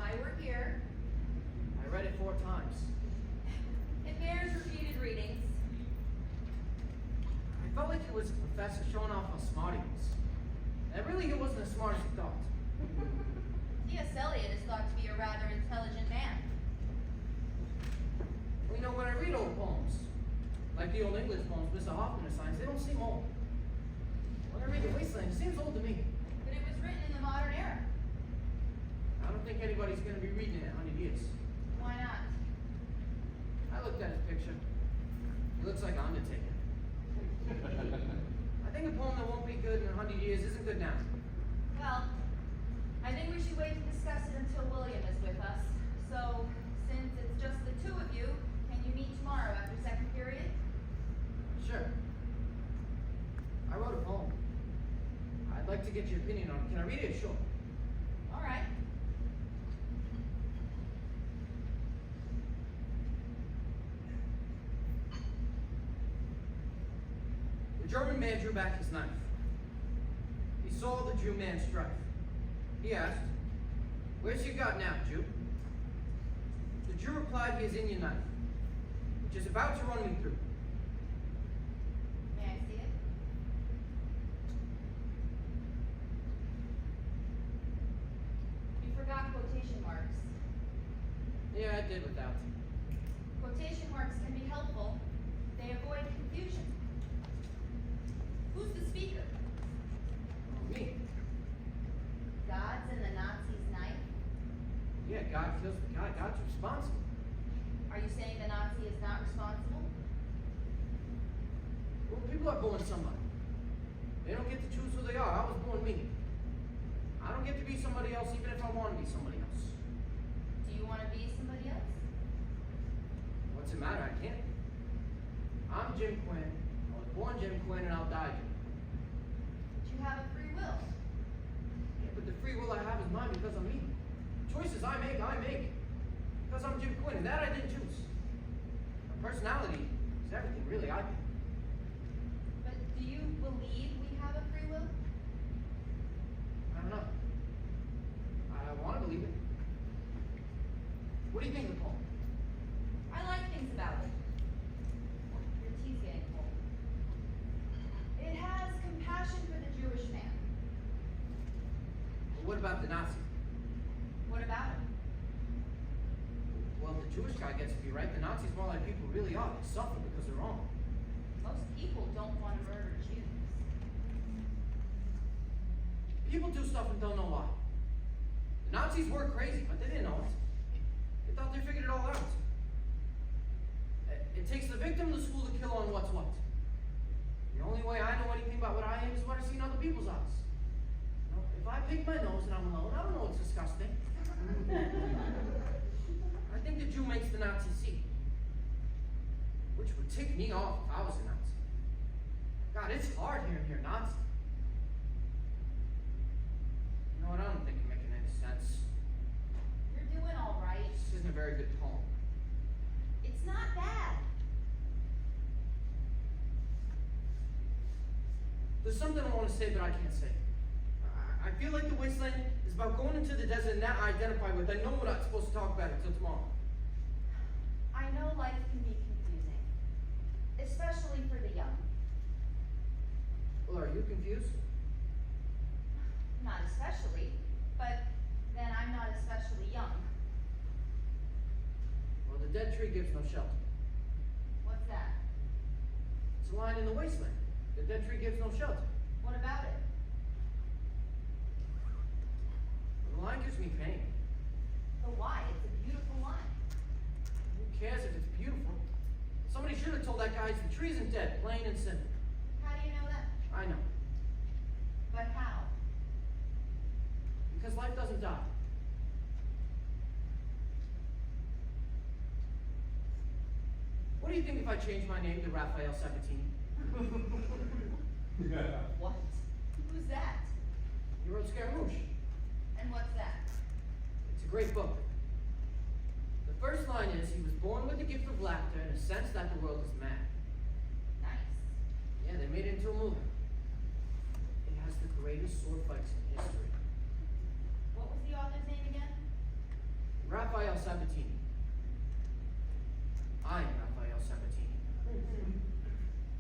why we're here. I read it 4 times. It bears repeated readings. I felt like it was a professor showing off how smart he was. And really, he wasn't as smart as he thought. T.S. Eliot is thought to be a rather intelligent man. Well, you know, when I read old poems, like the old English poems Mr. Hoffman assigns, they don't seem old. When I read The Wasteland, it seems old to me. But it was written in the modern era. I don't think anybody's going to be reading it in 100 years. Why not? I looked at his picture. He looks like an undertaker. I think a poem that won't be good in 100 years isn't good now. Well, I think we should wait to discuss it until William is with us. So, since it's just the 2 of you, can you meet tomorrow after second period? Sure. I wrote a poem. I'd like to get your opinion on it. Can I read it? Sure. All right. The German man drew back his knife. He saw the Jew man strife. He asked, "Where's your God now, Jew?" The Jew replied, "He is in your knife, which is about to run me through." May I see it? You forgot quotation marks. Yeah, I did without. Quotation marks can be helpful. They avoid confusion. Who's the speaker? Me. God's in the Nazi's knife? Yeah, God kills the guy. God's responsible. Are you saying the Nazi is not responsible? Well, people are born somebody. They don't get to choose who they are. I was born me. I don't get to be somebody else even if I want to be somebody else. Do you want to be somebody else? What's the matter? I can't. I'm Jim Quinn. I was born Jim Quinn and I'll die Jim. But you have a free will. Yeah, but the free will I have is mine because I'm me. Choices I make because I'm Jim Quinn, and that I didn't choose. My personality is everything, really. I But do you believe we have a free will? don't know. I want to believe it. What do you think of the poem? I like things about it. Your tea's getting cold. It has compassion for the Jewish man. Well, what about the Nazi? What about it? Well, the Jewish guy gets to be right. The Nazis more like people really are. They suffer because they're wrong. Most people don't want to murder Jews. People do stuff and don't know why. The Nazis were crazy, but they didn't know it. They thought they figured it all out. It takes the victim to school to kill on what's what. The only way I know anything about what I am is what I see in other people's eyes. You know, if I pick my nose and I'm alone, I don't know it's disgusting. I think the Jew makes the Nazi see, which would tick me off if I was a Nazi. God, it's hard hearing Nazi. You know what? I don't think you're making any sense. You're doing all right. This isn't a very good poem. It's not bad. There's something I want to say, but I can't say. I feel like The Wasteland is about going into the desert and not identify with. I know we're not supposed to talk about it until tomorrow. I know life can be confusing, especially for the young. Well, are you confused? Not especially, but then I'm not especially young. Well, the dead tree gives no shelter. What's that? It's a line in The Wasteland. The dead tree gives no shelter. What about it? The line gives me pain. But why? It's a beautiful line. Who cares if it's beautiful? Somebody should have told that guy the tree isn't dead, plain and simple. How do you know that? I know. But how? Because life doesn't die. What do you think if I changed my name to Raphael 17? What? Who's that? He wrote Scaramouche. And what's that? It's a great book. The first line is, he was born with the gift of laughter in a sense that the world is mad. Nice. Yeah, they made it into a movie. It has the greatest sword fights in history. What was the author's name again? Raphael Sabatini. I am Raphael Sabatini.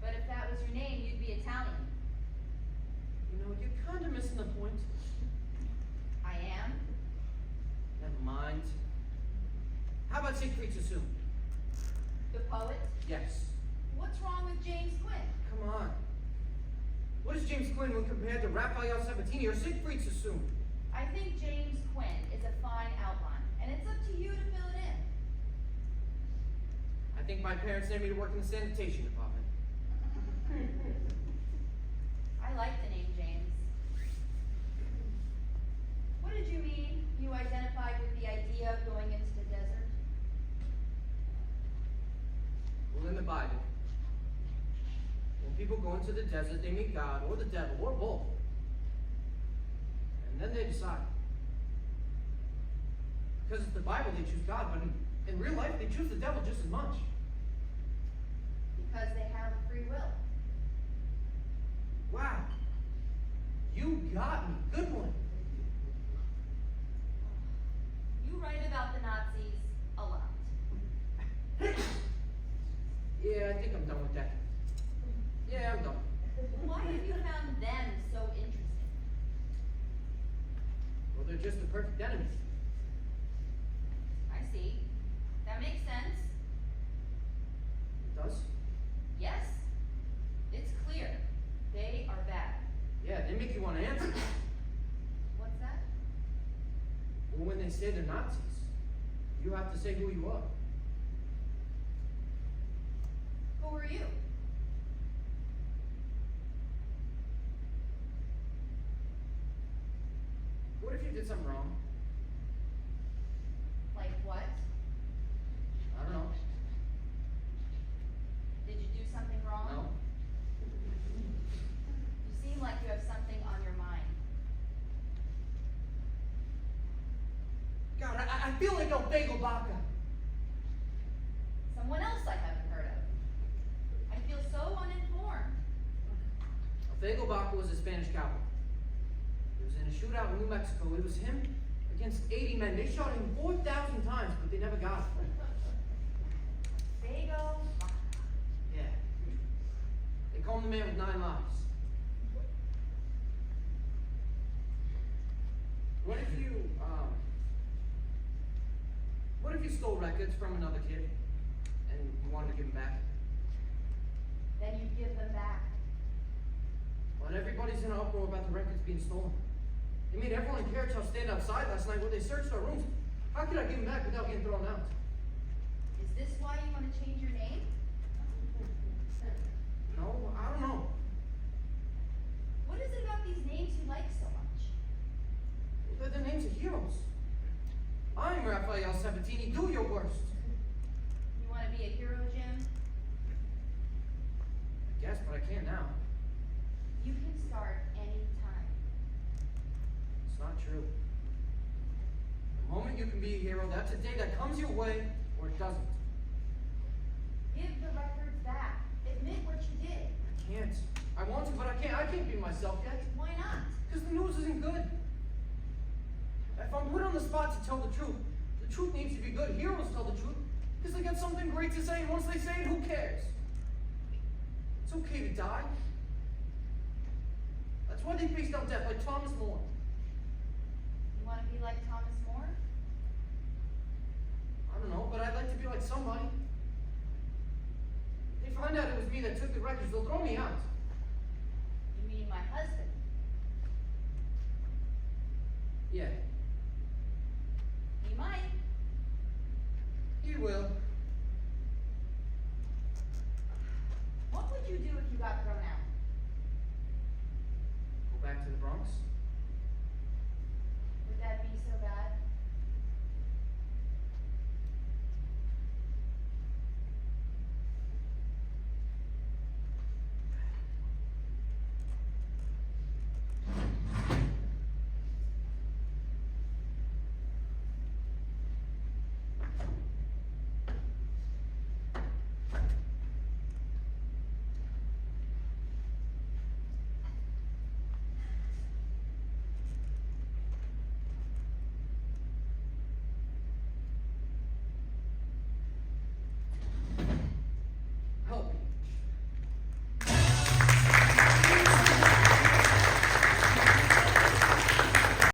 But if that was your name, you'd be Italian. You know, you're kind of missing the point. I am. Never mind. How about Siegfried Sassoon? The poet? Yes. What's wrong with James Quinn? Come on. What is James Quinn when compared to Raphael Sabatini or Siegfried Sassoon? I think James Quinn is a fine outline, and it's up to you to fill it in. I think my parents named me to work in the sanitation department. I like the name James. What did you mean you identified with the idea of going into the desert? Well, in the Bible, when people go into the desert, they meet God or the devil or both. And then they decide. Because it's the Bible, they choose God, but in real life, they choose the devil just as much. Because they have a free will. Wow. You got me. Good one. You write about the Nazis a lot. Yeah, I think I'm done with that. Yeah, I'm done. Why have you found them so interesting? Well, they're just the perfect enemy. I see. That makes sense. It does? Yes. It's clear. They are bad. Yeah, they make you want to answer. What's that? Well, when they say they're Nazis, you have to say who you are. Who are you? What if you did something wrong? Like what? I don't know. Did you do something wrong? No. You seem like you have something on your mind. God, I feel like El Bagel Baca. Someone else I haven't heard of. I feel so uninformed. El Bagel Baca was a Spanish cowboy. He was in a shootout in New Mexico. It was him against 80 men. They shot him 4,000 times, but they never got him. Bagel. Yeah. They call him the man with 9 lives. What if you stole records from another kid and you wanted to give them back? Then you give them back. But everybody's in an uproar about the records being stolen. They made everyone in Carriage House stand outside last night where they searched our rooms. How could I give them back without getting thrown out? Is this why you want to change your name? No, I don't know. What is it about these names you like so much? They're the names of heroes. I'm Raphael Sabatini. Do your worst. You want to be a hero, Jim? I guess, but I can't now. You can start any time. It's not true. The moment you can be a hero, that's a day that comes your way or it doesn't. Give the records back. Admit what you did. I can't. I want to, but I can't. I can't be myself yet. Why not? Because the news isn't good. If I'm put on the spot to tell the truth needs to be good. Heroes tell the truth because they got something great to say, and once they say it, who cares? It's okay to die. That's why they faced out death, like Thomas More. You want to be like Thomas More? I don't know, but I'd like to be like somebody. If they find out it was me that took the records, they'll throw me out. You mean my husband? Yeah, He might. he will.